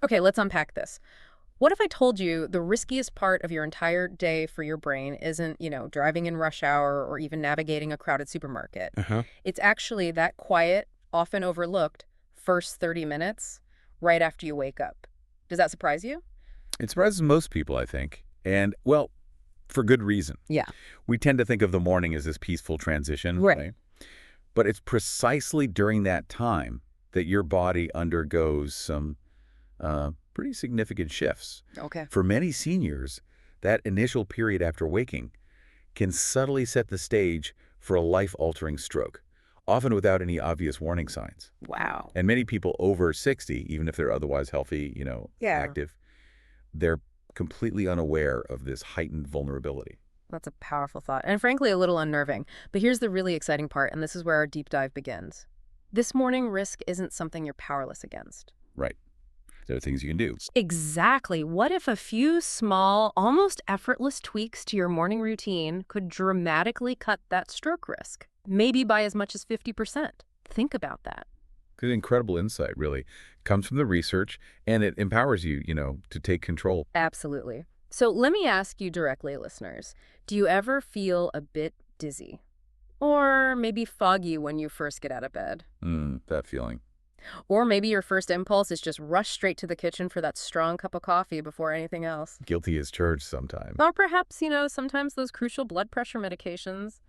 Okay, let's unpack this. What if I told you the riskiest part of your entire day for your brain isn't, driving in rush hour or even navigating a crowded supermarket? Uh-huh. It's actually that quiet, often overlooked, first 30 minutes right after you wake up. Does that surprise you? It surprises most people, I think. And, well, for good reason. Yeah. We tend to think of the morning as this peaceful transition, Right. right? But it's precisely during that time that your body undergoes some pretty significant shifts. Okay. For many seniors, that initial period after waking can subtly set the stage for a life-altering stroke, often without any obvious warning signs. Wow. And many people over 60, even if they're otherwise healthy, Yeah. active, they're completely unaware of this heightened vulnerability. That's a powerful thought, and frankly, a little unnerving. But here's the really exciting part, and this is where our deep dive begins. This morning risk isn't something you're powerless against. Right. There are things you can do. Exactly. What if a few small, almost effortless tweaks to your morning routine could dramatically cut that stroke risk? Maybe by as much as 50%. Think about that. Good, incredible insight, really. Comes from the research, and it empowers you, to take control. Absolutely. So let me ask you directly, listeners. Do you ever feel a bit dizzy? Or maybe foggy when you first get out of bed? That feeling. Or maybe your first impulse is just rush straight to the kitchen for that strong cup of coffee before anything else? Guilty as charged sometimes. Or perhaps, sometimes those crucial blood pressure medications,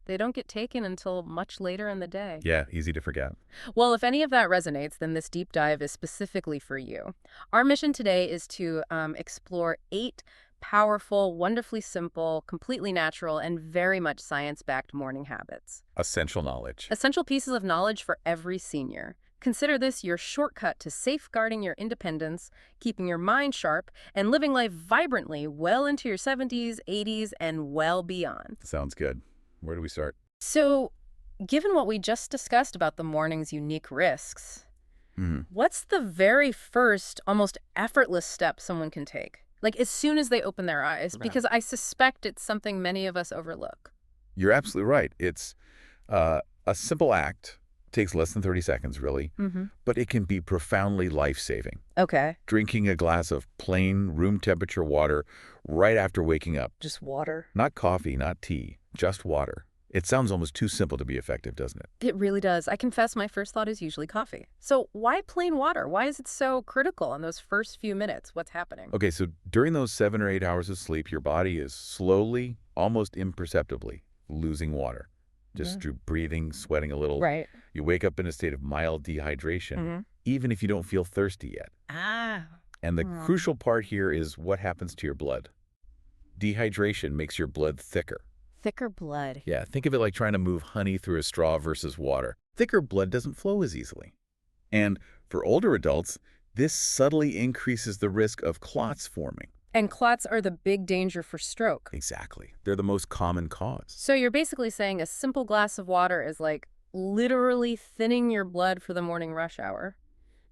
they don't get taken until much later in the day. Yeah, easy to forget. Well, if any of that resonates, then this deep dive is specifically for you. Our mission today is to explore 8 powerful, wonderfully simple, completely natural, and very much science-backed morning habits. Essential knowledge. Essential pieces of knowledge for every senior. Consider this your shortcut to safeguarding your independence, keeping your mind sharp, and living life vibrantly well into your 70s, 80s, and well beyond. Sounds good. Where do we start? So, given what we just discussed about the morning's unique risks, what's the very first, almost effortless step someone can take? Like as soon as they open their eyes, Right. because I suspect it's something many of us overlook. You're absolutely right. It's a simple act, takes less than 30 seconds, really, but it can be profoundly life-saving. Okay. Drinking a glass of plain room temperature water right after waking up. Just water. Not coffee, not tea, just water. It sounds almost too simple to be effective, doesn't it? It really does. I confess my first thought is usually coffee. So why plain water? Why is it so critical in those first few minutes? What's happening? Okay, so during those 7 or 8 hours of sleep, your body is slowly, almost imperceptibly, losing water. Just through breathing, sweating a little. Right. You wake up in a state of mild dehydration, Mhm. even if you don't feel thirsty yet. Ah. And the crucial part here is what happens to your blood. Dehydration makes your blood thicker. Thicker blood. Yeah, think of it like trying to move honey through a straw versus water. Thicker blood doesn't flow as easily. And for older adults, this subtly increases the risk of clots forming. And clots are the big danger for stroke. Exactly. They're the most common cause. So you're basically saying a simple glass of water is like literally thinning your blood for the morning rush hour,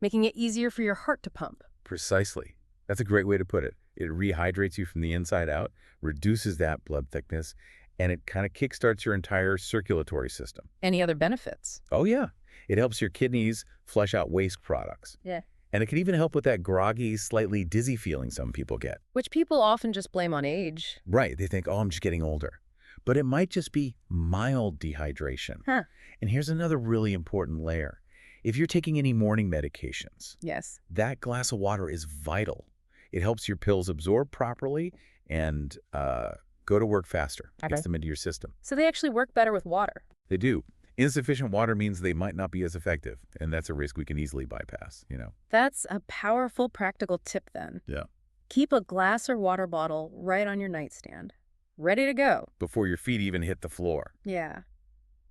making it easier for your heart to pump. Precisely. That's a great way to put it. It rehydrates you from the inside out, reduces that blood thickness, and it kind of kickstarts your entire circulatory system. Any other benefits? Oh, yeah. It helps your kidneys flush out waste products. Yeah. And it can even help with that groggy, slightly dizzy feeling some people get. Which people often just blame on age. Right. They think, oh, I'm just getting older. But it might just be mild dehydration. Huh. And here's another really important layer. If you're taking any morning medications, Yes. that glass of water is vital. It helps your pills absorb properly and go to work faster. Okay. Gets them into your system. So they actually work better with water. They do. Insufficient water means they might not be as effective, and that's a risk we can easily bypass, That's a powerful practical tip then. Yeah. Keep a glass or water bottle right on your nightstand, ready to go. Before your feet even hit the floor. Yeah.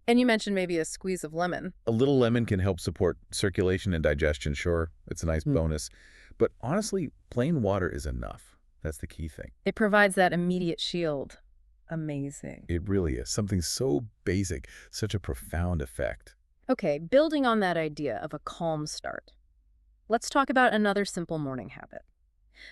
And you mentioned maybe a squeeze of lemon. A little lemon can help support circulation and digestion, sure. It's a nice bonus. But honestly, plain water is enough. That's the key thing. It provides that immediate shield. Amazing. It really is. Something so basic, such a profound effect. Okay, building on that idea of a calm start, let's talk about another simple morning habit.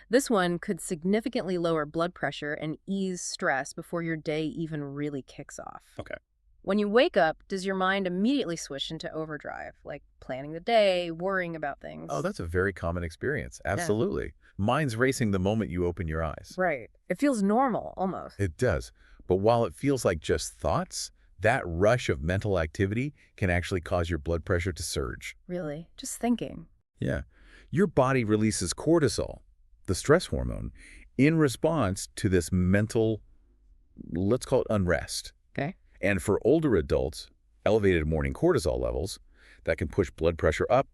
This one could significantly lower blood pressure and ease stress before your day even really kicks off. Okay. When you wake up, does your mind immediately switch into overdrive, like planning the day, worrying about Oh, things? that's a very common experience. Yeah. Absolutely. Mind's racing the moment you open your eyes. Right. It feels normal, almost. It does. But while it feels like just thoughts, that rush of mental activity can actually cause your blood pressure to surge. Really. Just thinking. Yeah. Your body releases cortisol, the stress hormone, in response to this mental, let's call it unrest. Okay. And for older adults, elevated morning cortisol levels that can push blood pressure up,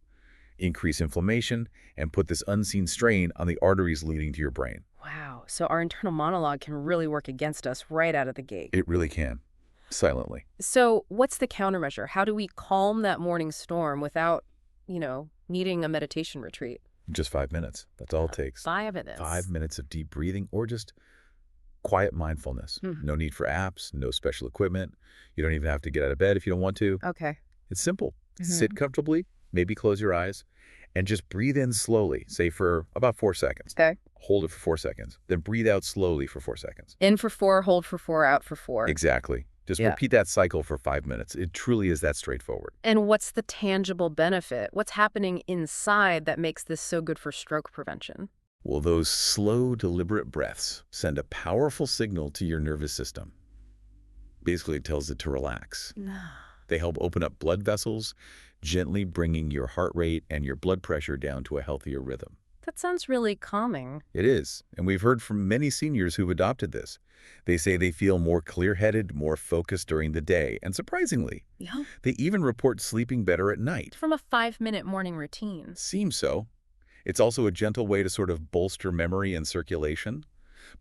increase inflammation, and put this unseen strain on the arteries leading to your brain. Wow. So our internal monologue can really work against us right out of the gate. It really can, silently. So what's the countermeasure? How do we calm that morning storm without, needing a meditation retreat? Just 5 minutes. That's all it takes. 5 minutes. 5 minutes of deep breathing or just quiet mindfulness. Hmm. No need for apps, no special equipment. You don't even have to get out of bed if you don't want to. Okay. It's simple. Mhm. Sit comfortably, maybe close your eyes, and just breathe in slowly, say for about 4 seconds. Okay. Hold it for 4 seconds. Then breathe out slowly for 4 seconds. In for 4, hold for 4, out for 4. Exactly. Just Yeah. repeat that cycle for 5 minutes. It truly is that straightforward. And what's the tangible benefit? What's happening inside that makes this so good for stroke prevention? Well, those slow, deliberate breaths send a powerful signal to your nervous system. Basically, it tells it to relax. They help open up blood vessels, gently bringing your heart rate and your blood pressure down to a healthier rhythm. That sounds really calming. It is, and we've heard from many seniors who've adopted this. They say they feel more clear-headed, more focused during the day, and surprisingly, Yeah. they even report sleeping better at night. From a 5-minute morning routine. Seems so. It's also a gentle way to sort of bolster memory and circulation,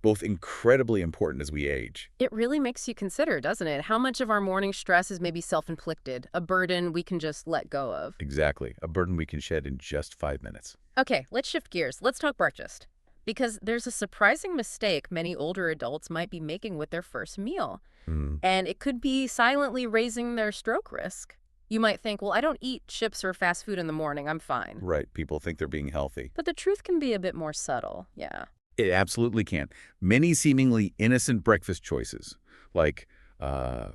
both incredibly important as we age. It really makes you consider, doesn't it? How much of our morning stress is maybe self-inflicted, a burden we can just let go of. Exactly, a burden we can shed in just 5 minutes. Okay, let's shift gears. Let's talk breakfast. Because there's a surprising mistake many older adults might be making with their first meal. And it could be silently raising their stroke risk. You might think, well, I don't eat chips or fast food in the morning. I'm fine. Right, people think they're being healthy. But the truth can be a bit more subtle. Yeah. It absolutely can. Many seemingly innocent breakfast choices, like a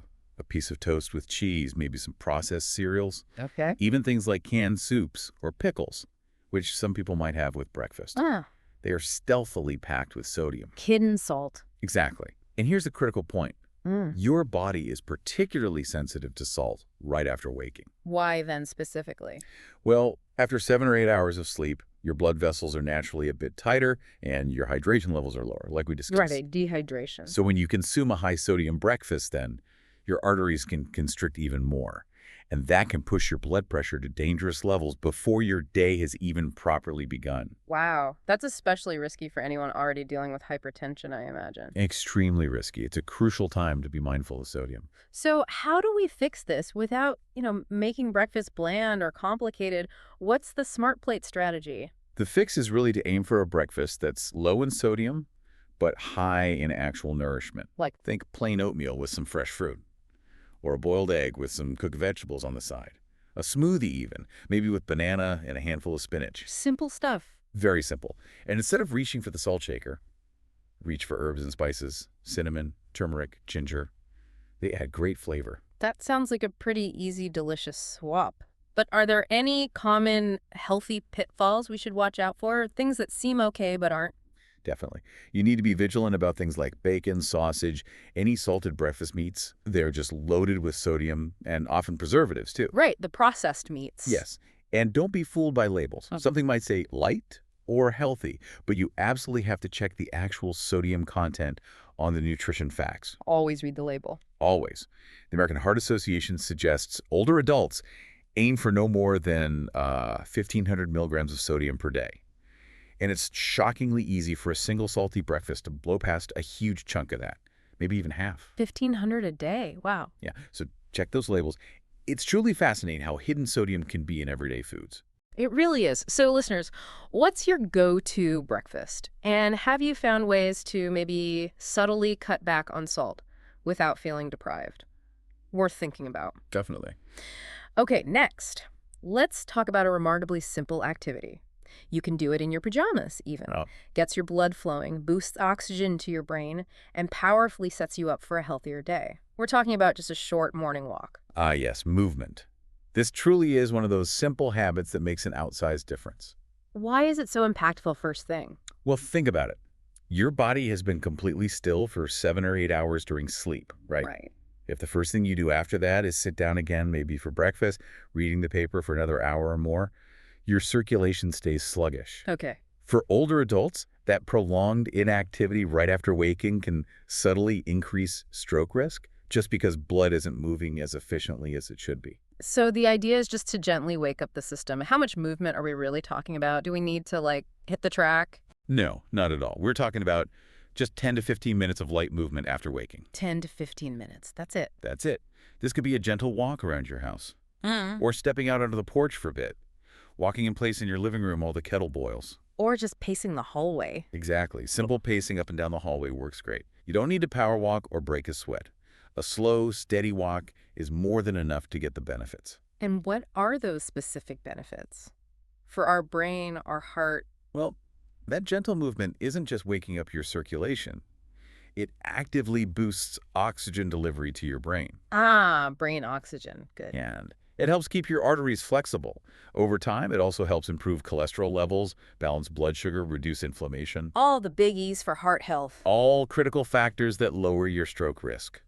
piece of toast with cheese, maybe some processed cereals, Okay. even things like canned soups or pickles, which some people might have with breakfast. Ah, They are stealthily packed with sodium. hidden salt. Exactly. And here's the critical point. Mm. Your body is particularly sensitive to salt right after waking. Why then specifically? Well, after 7 or 8 hours of sleep, your blood vessels are naturally a bit tighter and your hydration levels are lower, like we discussed. Right, dehydration. So when you consume a high-sodium breakfast, then, your arteries can constrict even more. And that can push your blood pressure to dangerous levels before your day has even properly begun. Wow. That's especially risky for anyone already dealing with hypertension, I imagine. Extremely risky. It's a crucial time to be mindful of sodium. So how do we fix this without, making breakfast bland or complicated? What's the smart plate strategy? The fix is really to aim for a breakfast that's low in sodium, but high in actual nourishment. Like, Think plain oatmeal with some fresh fruit, or a boiled egg with some cooked vegetables on the side. A smoothie even, maybe with banana and a handful of spinach. simple stuff. Very simple. And instead of reaching for the salt shaker, reach for herbs and spices, cinnamon, turmeric, ginger. They add great flavor. That sounds like a pretty easy, delicious swap. But are there any common healthy pitfalls we should watch out for? Things that seem okay but aren't? Definitely. You need to be vigilant about things like bacon, sausage, any salted breakfast meats. They're just loaded with sodium and often preservatives, too. Right, the processed meats. Yes. And don't be fooled by labels. Okay. Something might say light or healthy, but you absolutely have to check the actual sodium content on the nutrition facts. Always read the label. Always. The American Heart Association suggests older adults aim for no more than 1,500 milligrams of sodium per day. And it's shockingly easy for a single salty breakfast to blow past a huge chunk of that, maybe even half. 1,500 a day. Wow. Yeah, so check those labels. It's truly fascinating how hidden sodium can be in everyday foods. It really is. So listeners, what's your go-to breakfast? And have you found ways to maybe subtly cut back on salt without feeling deprived? Worth thinking about. Definitely. Okay, next, let's talk about a remarkably simple activity. You can do it in your pajamas, even. Oh. Gets your blood flowing, boosts oxygen to your brain, and powerfully sets you up for a healthier day. We're talking about just a short morning walk. Ah, yes, movement. This truly is one of those simple habits that makes an outsized difference. Why is it so impactful first thing? Well, think about it. Your body has been completely still for 7 or 8 hours during sleep, right? Right. If the first thing you do after that is sit down again, maybe for breakfast, reading the paper for another hour or more, your circulation stays sluggish. Okay. For older adults, that prolonged inactivity right after waking can subtly increase stroke risk just because blood isn't moving as efficiently as it should be. So the idea is just to gently wake up the system. How much movement are we really talking about? Do we need to, like, hit the track? No, not at all. We're talking about just 10 to 15 minutes of light movement after waking. 10 to 15 minutes. That's it. That's it. This could be a gentle walk around your house, Mm. or stepping out onto the porch for a bit, walking in place in your living room while the kettle boils. Or just pacing the hallway. Exactly. Simple pacing up and down the hallway works great. You don't need to power walk or break a sweat. A slow, steady walk is more than enough to get the benefits. And what are those specific benefits? For our brain, our heart. Well, that gentle movement isn't just waking up your circulation. It actively boosts oxygen delivery to your brain. Brain oxygen. Good. And it helps keep your arteries flexible. Over time, it also helps improve cholesterol levels, balance blood sugar, reduce inflammation. All the biggies for heart health. All critical factors that lower your stroke risk.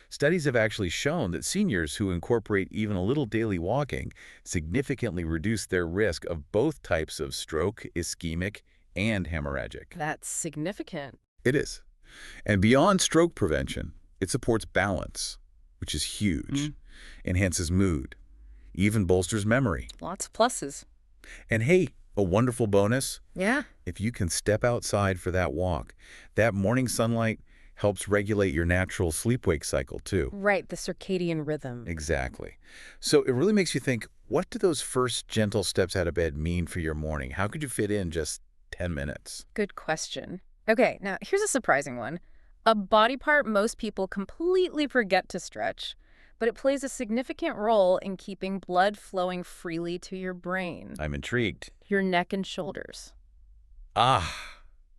Studies have actually shown that seniors who incorporate even a little daily walking significantly reduce their risk of both types of stroke, ischemic, and hemorrhagic. That's significant. It is. And beyond stroke prevention, it supports balance, which is huge, enhances mood, even bolsters memory. Lots of pluses. And hey, a wonderful bonus, Yeah. if you can step outside for that walk, that morning sunlight helps regulate your natural sleep-wake cycle too. Right, the circadian rhythm. Exactly. So it really makes you think, what do those first gentle steps out of bed mean for your morning? How could you fit in just 10 minutes? Good question. Okay, now here's a surprising one. A body part most people completely forget to stretch, but it plays a significant role in keeping blood flowing freely to your brain. I'm intrigued. Your neck and shoulders. Ah,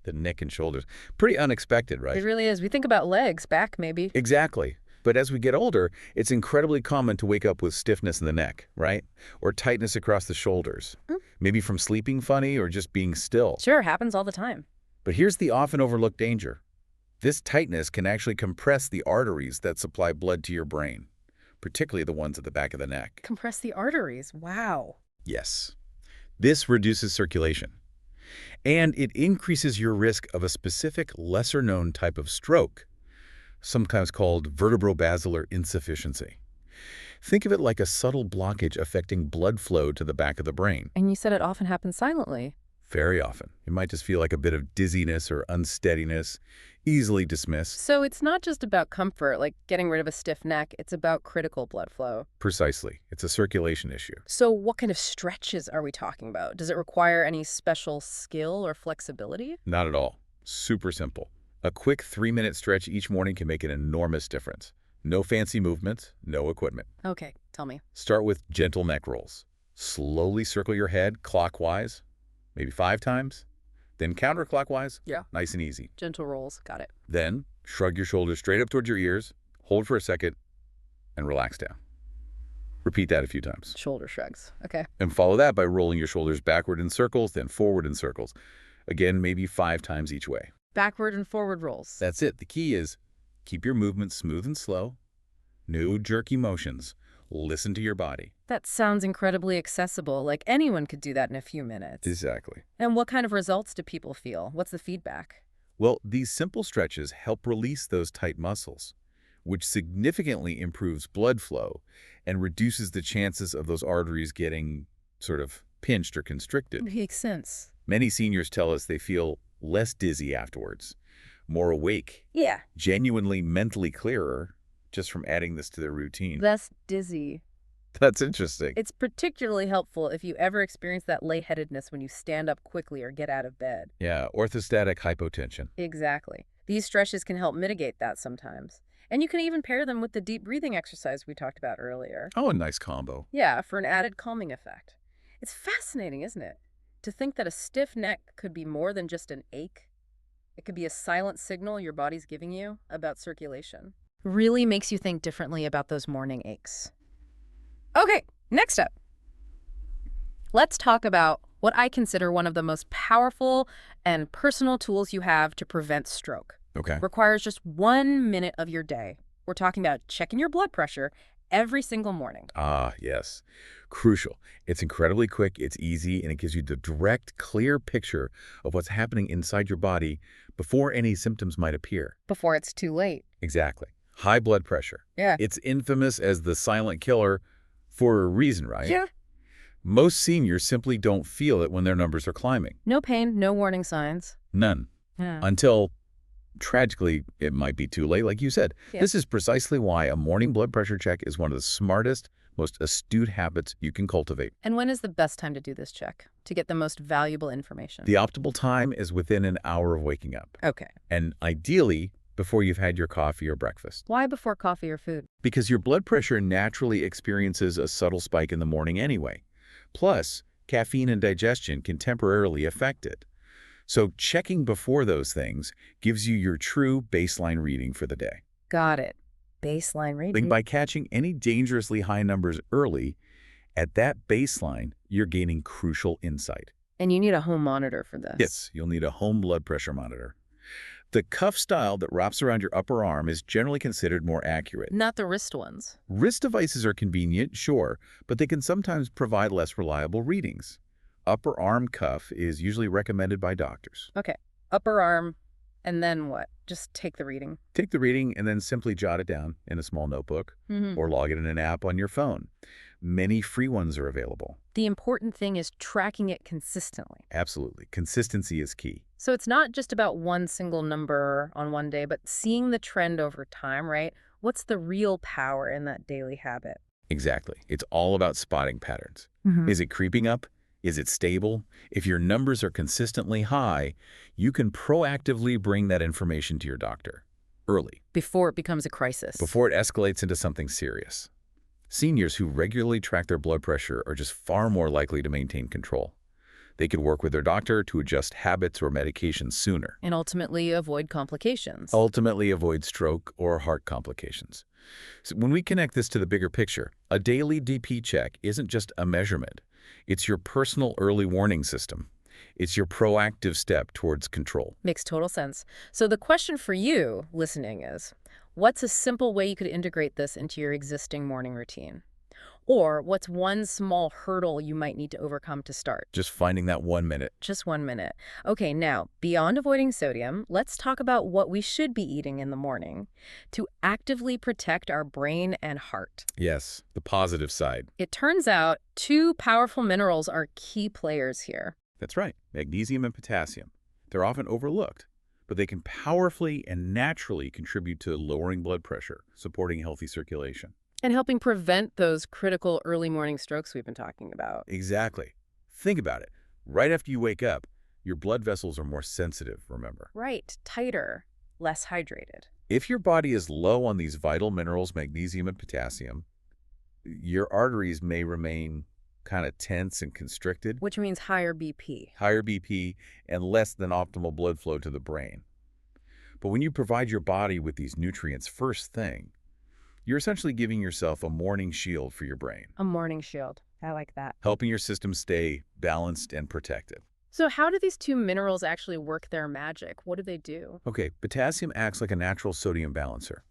the neck and shoulders. Pretty unexpected, right? It really is. We think about legs, back maybe. Exactly. But as we get older, it's incredibly common to wake up with stiffness in the neck, right? Or tightness across the shoulders. Maybe from sleeping funny or just being still. Sure, happens all the time. But here's the often overlooked danger. This tightness can actually compress the arteries that supply blood to your brain, particularly the ones at the back of the neck. Compress the arteries. Wow. Yes. This reduces circulation. And it increases your risk of a specific lesser-known type of stroke, sometimes called vertebrobasilar insufficiency. Think of it like a subtle blockage affecting blood flow to the back of the brain. And you said it often happens silently. Very often. It might just feel like a bit of dizziness or unsteadiness, easily dismissed. So it's not just about comfort, like getting rid of a stiff neck. It's about critical blood flow. Precisely. It's a circulation issue. So what kind of stretches are we talking about? Does it require any special skill or flexibility? Not at all. Super simple. A quick 3-minute stretch each morning can make an enormous difference. No fancy movements, no equipment. Okay, tell me. Start with gentle neck rolls. Slowly circle your head clockwise, maybe 5 times. Then counterclockwise, Yeah. nice and easy. Gentle rolls. Got it. Then shrug your shoulders straight up towards your ears, hold for a second, and relax down. Repeat that a few times. Shoulder shrugs. Okay. And follow that by rolling your shoulders backward in circles, then forward in circles. Again, maybe 5 times each way. Backward and forward rolls. That's it. The key is keep your movements smooth and slow. No jerky motions. Listen to your body. That sounds incredibly accessible. Like anyone could do that in a few minutes. Exactly. And what kind of results do people feel? What's the feedback? Well, these simple stretches help release those tight muscles, which significantly improves blood flow and reduces the chances of those arteries getting sort of pinched or constricted. Makes sense. Many seniors tell us they feel less dizzy afterwards, more awake, Yeah. genuinely mentally clearer just from adding this to their routine. Less dizzy. That's interesting. It's particularly helpful if you ever experience that lightheadedness when you stand up quickly or get out of bed. Yeah, orthostatic hypotension. Exactly. These stretches can help mitigate that sometimes. And you can even pair them with the deep breathing exercise we talked about earlier. Oh, a nice combo. Yeah, for an added calming effect. It's fascinating, isn't it? To think that a stiff neck could be more than just an ache. It could be a silent signal your body's giving you about circulation. Really makes you think differently about those morning aches. Okay, next up, let's talk about what I consider one of the most powerful and personal tools you have to prevent stroke. Okay. Requires just 1 minute of your day. We're talking about checking your blood pressure every single morning. Ah, yes. Crucial. It's incredibly quick, it's easy, and it gives you the direct, clear picture of what's happening inside your body before any symptoms might appear. Before it's too late. Exactly. High blood pressure. Yeah. It's infamous as the silent killer for a reason, right? Yeah. Most seniors simply don't feel it when their numbers are climbing. No pain, no warning signs. None. Yeah. Until, tragically, it might be too late, like you said. Yeah. This is precisely why a morning blood pressure check is one of the smartest, most astute habits you can cultivate. And when is the best time to do this check to get the most valuable information? The optimal time is within an hour of waking up, Okay. and ideally before you've had your coffee or breakfast. Why before coffee or food? Because your blood pressure naturally experiences a subtle spike in the morning anyway. Plus, caffeine and digestion can temporarily affect it. So checking before those things gives you your true baseline reading for the day. Got it. Baseline reading. By catching any dangerously high numbers early, at that baseline, you're gaining crucial insight. And you need a home monitor for this. Yes, you'll need a home blood pressure monitor. The cuff style that wraps around your upper arm is generally considered more accurate. Not the wrist ones. Wrist devices are convenient, sure, but they can sometimes provide less reliable readings. Upper arm cuff is usually recommended by doctors. Okay. Upper arm, and then what? Just take the reading. Take the reading and then simply jot it down in a small notebook or log it in an app on your phone. Many free ones are available. The important thing is tracking it consistently. Absolutely. Consistency is key. So it's not just about one single number on one day, but seeing the trend over time, right? What's the real power in that daily habit? Exactly. It's all about spotting patterns. Mm-hmm. Is it creeping up? Is it stable? If your numbers are consistently high, you can proactively bring that information to your doctor early, Before it becomes a crisis. before it escalates into something serious. Seniors who regularly track their blood pressure are just far more likely to maintain control. They could work with their doctor to adjust habits or medications sooner. And ultimately avoid complications. Ultimately avoid stroke or heart complications. So when we connect this to the bigger picture, a daily DP check isn't just a measurement. It's your personal early warning system. It's your proactive step towards control. Makes total sense. So the question for you listening is, what's a simple way you could integrate this into your existing morning routine? Or what's one small hurdle you might need to overcome to start? Just finding that 1 minute. Just 1 minute. Okay, now, beyond avoiding sodium, let's talk about what we should be eating in the morning to actively protect our brain and heart. Yes, the positive side. It turns out 2 powerful minerals are key players here. That's right, magnesium and potassium. They're often overlooked, but they can powerfully and naturally contribute to lowering blood pressure, supporting healthy circulation. And helping prevent those critical early morning strokes we've been talking about. Exactly. Think about it. Right after you wake up, your blood vessels are more sensitive, remember? Right, tighter, less hydrated. If your body is low on these vital minerals, magnesium and potassium, your arteries may remain kind of tense and constricted, Which means higher BP. higher BP, and less than optimal blood flow to the brain. But when you provide your body with these nutrients first thing, you're essentially giving yourself a morning shield for your brain, A morning shield. I like that. helping your system stay balanced and protected. So how do these 2 minerals actually work their magic? What do they do? Okay, potassium acts like a natural sodium balancer.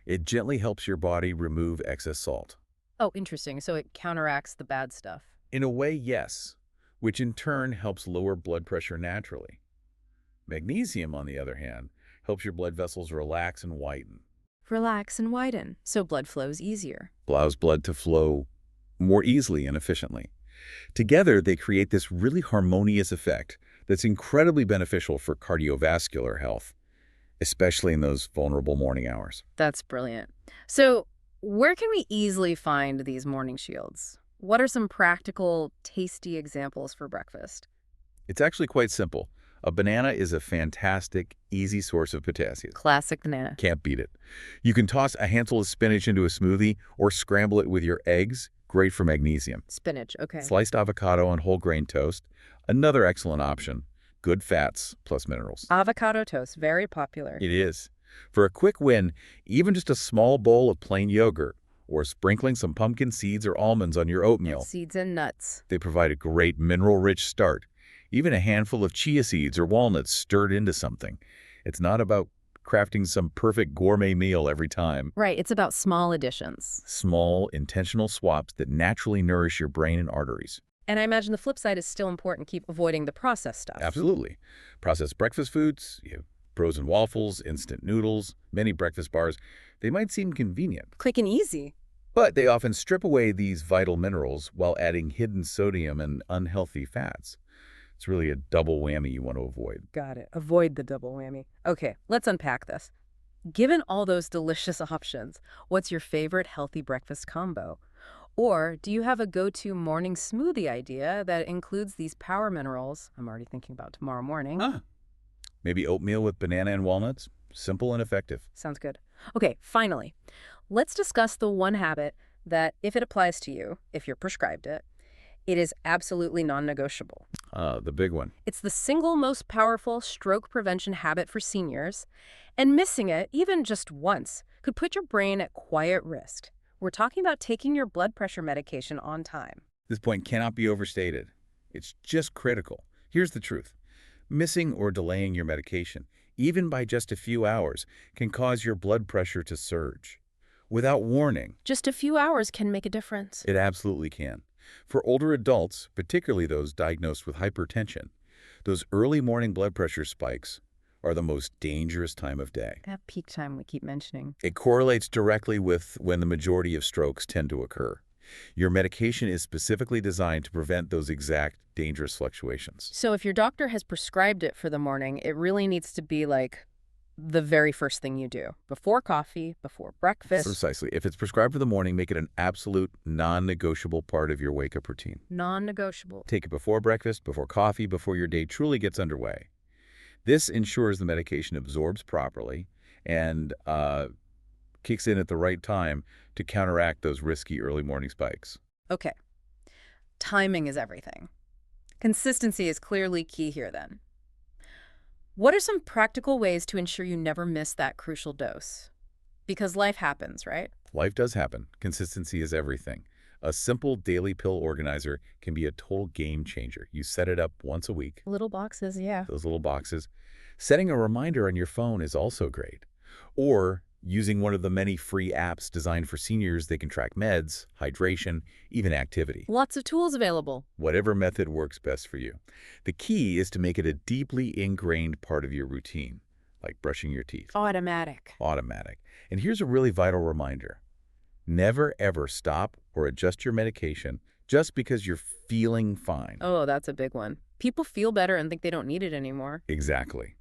It gently helps your body remove excess salt. Oh, interesting. So it counteracts the bad stuff. In a way, yes, which in turn helps lower blood pressure naturally. Magnesium, on the other hand, helps your blood vessels relax and whiten, Relax and widen, so blood flows easier. allows blood to flow more easily and efficiently. Together, they create this really harmonious effect that's incredibly beneficial for cardiovascular health, especially in those vulnerable morning hours. That's brilliant. So where can we easily find these morning shields? What are some practical, tasty examples for breakfast? It's actually quite simple. A banana is a fantastic, easy source of potassium. Classic banana. Can't beat it. You can toss a handful of spinach into a smoothie or scramble it with your eggs. Great for magnesium. Spinach, okay. Sliced avocado on whole grain toast. Another excellent option. Good fats plus minerals. Avocado toast, very popular. It is. For a quick win, even just a small bowl of plain yogurt or sprinkling some pumpkin seeds or almonds on your oatmeal, Seeds and nuts. they provide a great mineral-rich start. Even a handful of chia seeds or walnuts stirred into something. It's not about crafting some perfect gourmet meal every time. Right, it's about small additions. Small, intentional swaps that naturally nourish your brain and arteries. And I imagine the flip side is still important. Keep avoiding the processed stuff. Absolutely. Processed breakfast foods, frozen waffles, instant noodles, many breakfast bars, they might seem convenient, Quick and easy. but they often strip away these vital minerals while adding hidden sodium and unhealthy fats. It's really a double whammy you want to avoid. Got it. Avoid the double whammy. Okay, let's unpack this. Given all those delicious options, what's your favorite healthy breakfast combo? Or do you have a go-to morning smoothie idea that includes these power minerals? I'm already thinking about tomorrow morning. Maybe oatmeal with banana and walnuts? Simple and effective. Sounds good. Okay, finally, let's discuss the one habit that, if it applies to you, if you're prescribed it, it is absolutely non-negotiable. The big one. It's the single most powerful stroke prevention habit for seniors, and missing it, even just once, could put your brain at quiet risk. We're talking about taking your blood pressure medication on time. This point cannot be overstated. It's just critical. Here's the truth. Missing or delaying your medication, even by just a few hours, can cause your blood pressure to surge. Without warning, Just a few hours can make a difference. it absolutely can. For older adults, particularly those diagnosed with hypertension, those early morning blood pressure spikes are the most dangerous time of day. That peak time we keep mentioning. It correlates directly with when the majority of strokes tend to occur. Your medication is specifically designed to prevent those exact dangerous fluctuations. So if your doctor has prescribed it for the morning, it really needs to be like the very first thing you do. Before coffee, before breakfast. Precisely. If it's prescribed for the morning, make it an absolute non-negotiable part of your wake-up routine. Non-negotiable. Take it before breakfast, before coffee, before your day truly gets underway. This ensures the medication absorbs properly and kicks in at the right time to counteract those risky early morning spikes. Okay. Timing is everything. Consistency is clearly key here then. What are some practical ways to ensure you never miss that crucial dose? Because life happens, right? Life does happen. Consistency is everything. A simple daily pill organizer can be a total game changer. You set it up once a week, Little boxes, yeah. those little boxes. Setting a reminder on your phone is also great. Or using one of the many free apps designed for seniors, they can track meds, hydration, even activity. Lots of tools available. Whatever method works best for you. The key is to make it a deeply ingrained part of your routine, like brushing your teeth. Automatic. Automatic. And here's a really vital reminder. Never, ever stop or adjust your medication just because you're feeling fine. Oh, that's a big one. People feel better and think they don't need it anymore. Exactly.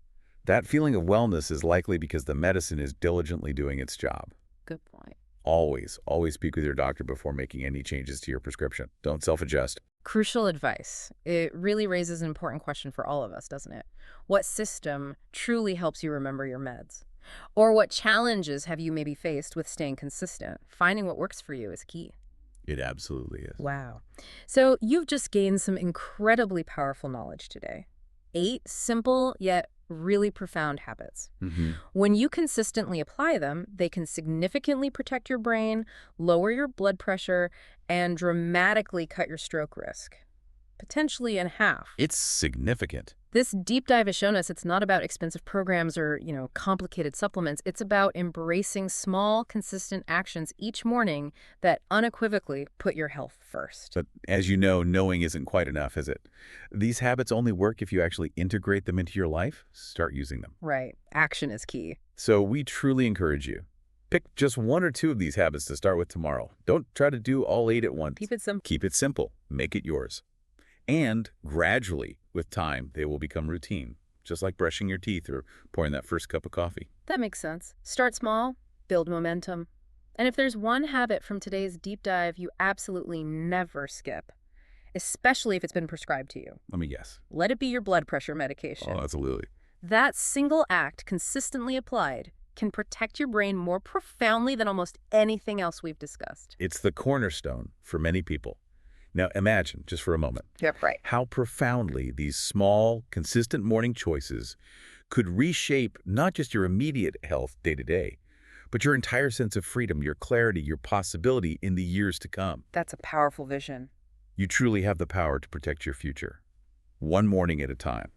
That feeling of wellness is likely because the medicine is diligently doing its job. Good point. Always speak with your doctor before making any changes to your prescription. Don't self-adjust. Crucial advice. It really raises an important question for all of us, doesn't it? What system truly helps you remember your meds? Or what challenges have you maybe faced with staying consistent? Finding what works for you is key. It absolutely is. Wow. So you've just gained some incredibly powerful knowledge today. 8 simple yet really profound habits. When you consistently apply them, they can significantly protect your brain, lower your blood pressure, and dramatically cut your stroke risk, potentially in half. It's significant. This deep dive has shown us it's not about expensive programs or, complicated supplements. It's about embracing small, consistent actions each morning that unequivocally put your health first. But as you know, knowing isn't quite enough, is it? These habits only work if you actually integrate them into your life. Start using them. Right. Action is key. So we truly encourage you. Pick just 1 or 2 of these habits to start with tomorrow. Don't try to do all 8 at once. Keep it simple. Keep it simple. Make it yours. And gradually, with time, they will become routine, just like brushing your teeth or pouring that first cup of coffee. That makes sense. Start small, build momentum. And if there's one habit from today's deep dive you absolutely never skip, especially if it's been prescribed to you, Let me guess. let it be your blood pressure medication. Oh, absolutely. That single act, consistently applied, can protect your brain more profoundly than almost anything else we've discussed. It's the cornerstone for many people. Now imagine, just for a moment, Yep, right. how profoundly these small, consistent morning choices could reshape not just your immediate health day to day, but your entire sense of freedom, your clarity, your possibility in the years to come. That's a powerful vision. You truly have the power to protect your future, one morning at a time.